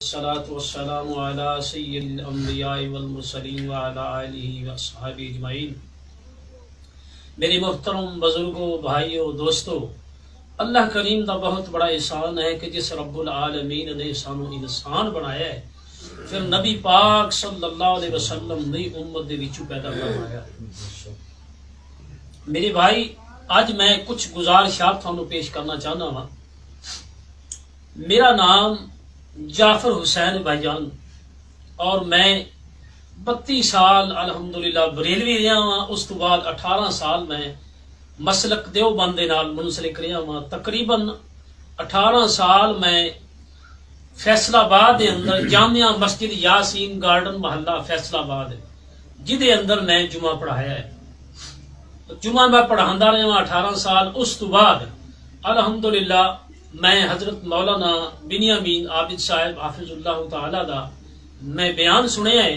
الصلاۃ والسلام علی سید الانبیاء والمرسلین وعلی آلہ واصحابہ اجمعین۔ میرے محترم بزرگوں، بھائیوں، دوستوں، اللہ کریم دا بہت بڑا احسان ہے کہ جس رب العالمین نے سانو انسان بنایا ہے، پھر نبی پاک صلی اللہ علیہ وسلم نئی امت دے وچوں پیدا کروایا۔ میرے بھائی، آج میں کچھ گزارشات تھانوں پیش کرنا چاہنا ہوں۔ میرا نام جعفر حسین بھائی جان اور میں 32 سال الحمدللہ بریلوی رہا ہاں۔ اس تو بعد 18 سال میں مسلک دیوبند دے نال منسلک رہا ہاں۔ تقریباً 18 سال میں فیصل آباد دے اندر جامعہ مسجد یاسین گارڈن محلہ فیصل آباد جدے اندر میں جمعہ پڑھایا ہے۔ جمعہ میں پڑھاندا رہا ہاں 18 سال۔ اس تو بعد الحمدللہ میں حضرت مولانا بنیامین عابد صاحب حافظ اللہ تعالی دا میں بیان سنے ہے،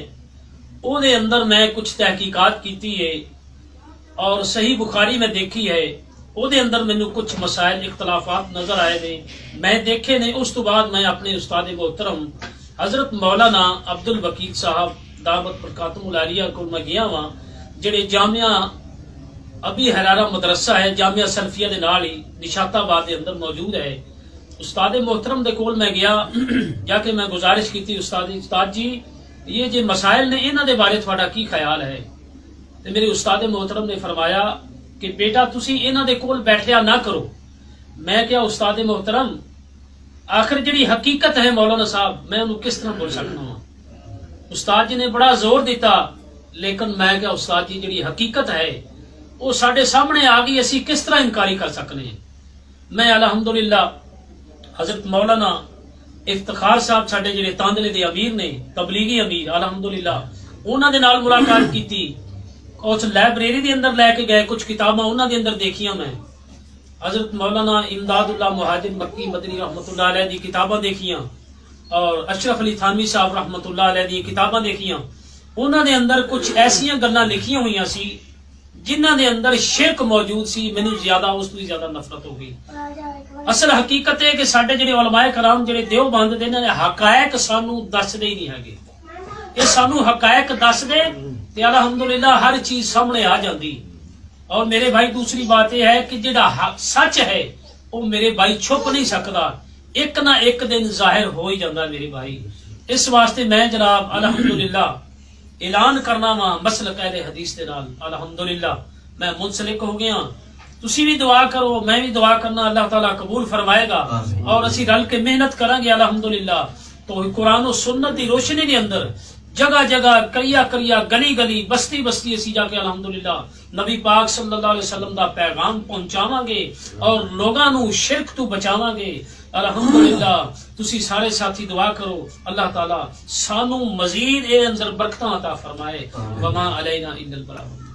او دے اندر میں کچھ تحقیقات کیتی ہے اور صحیح بخاری میں دیکھی ہے۔ او دے اندر مینوں کچھ مسائل اختلافات نظر آئے نے، میں دیکھے نے۔ اس تو بعد میں اپنے استاد محترم حضرت مولانا عبد الوکیل صاحب دعوت برکاتہم العالیہ کو میں گیا ہاں، جڑے جامعہ ابھی حرارہ مدرسہ ہے، جامعہ سلفیہ دے نال ہی نشاط آباد دے اندر موجود ہے۔ استاد محترم دے کول میں گیا، جا کے میں گزارش کی تھی استاد جی یہ جو مسائل نے انہاں دے بارے تھوڑا کی خیال ہے؟ تے میرے استاد محترم نے فرمایا کہ بیٹا تسی انہاں دے کول بیٹھیا نہ کرو۔ میں کیا استاد محترم آخر جڑی حقیقت ہے مولانا صاحب میں انہوں کس طرح بول سکتا ہوں؟ استاد جی نے بڑا زور دیتا، لیکن میں کیا استاد جی جڑی حقیقت ہے وہ ساڈے سامنے آ گئی، اسی کس طرح انکاری کر سکنے ہیں؟ میں الحمدللہ حضرت مولانا افتخار صاحب ساڈے جڑے تاندلے دے امیر نے، تبلیغی امیر، الحمدللہ انہاں دے نال ملاقات کیتی۔ کچھ لائبریری دے اندر لے کے گئے، کچھ کتاباں انہاں دے اندر دیکھیاں میں۔ حضرت مولانا امداد اللہ مہاجر مکی مدنی رحمت اللہ علیہ دی کتاباں دیکھیاں اور اشرف علی تھانوی صاحب رحمت اللہ علیہ دی کتاباں دیکھیاں۔ انہاں دے اندر کچھ ایسیاں گلاں لکھیاں ہوئیاں سی جنہاں دے اندر شرک موجود سی۔ مینوں زیادہ اس تو زیادہ نفرت ہو گئی۔ اصل حقیقت ہے کہ ساڈے جڑے علماء کرام جڑے دیوبند دے نے حقائق سانو دس دے ہی نہیں ہے، یہ سانو حقائق دس دے تے الحمدللہ ہر چیز سامنے آ جاندی۔ اور میرے بھائی دوسری بات یہ ہے کہ جڑا سچ ہے وہ میرے بھائی چھپ نہیں سکتا، ایک نہ ایک دن ظاہر ہو ہی جاتا میرے بھائی۔ اس واسطے میں جناب الحمدللہ اعلان کرنا وا مسلک اہل حدیث دے نال الحمدللہ میں منسلک ہو گیا۔ تسی بھی دعا کرو، میں بھی دعا کرنا، اللہ تعالیٰ قبول فرمائے گا اور اسی رل کے محنت کریں گے الحمدللہ۔ تو قرآن و سنت دی روشنی دے اندر جگہ جگہ کریا کریا گلی گلی بستی بستی اسی جا کے الحمدللہ نبی پاک صلی اللہ علیہ وسلم دا پیغام پہنچاواں گے اور لوگاں نو شرک تو بچاواں گے الحمدللہ۔ تسی سارے ساتھی دعا کرو، اللہ تعالیٰ سانو مزید اے اندر برکتاں عطا فرمائے۔ وما علینا الا البلاغ۔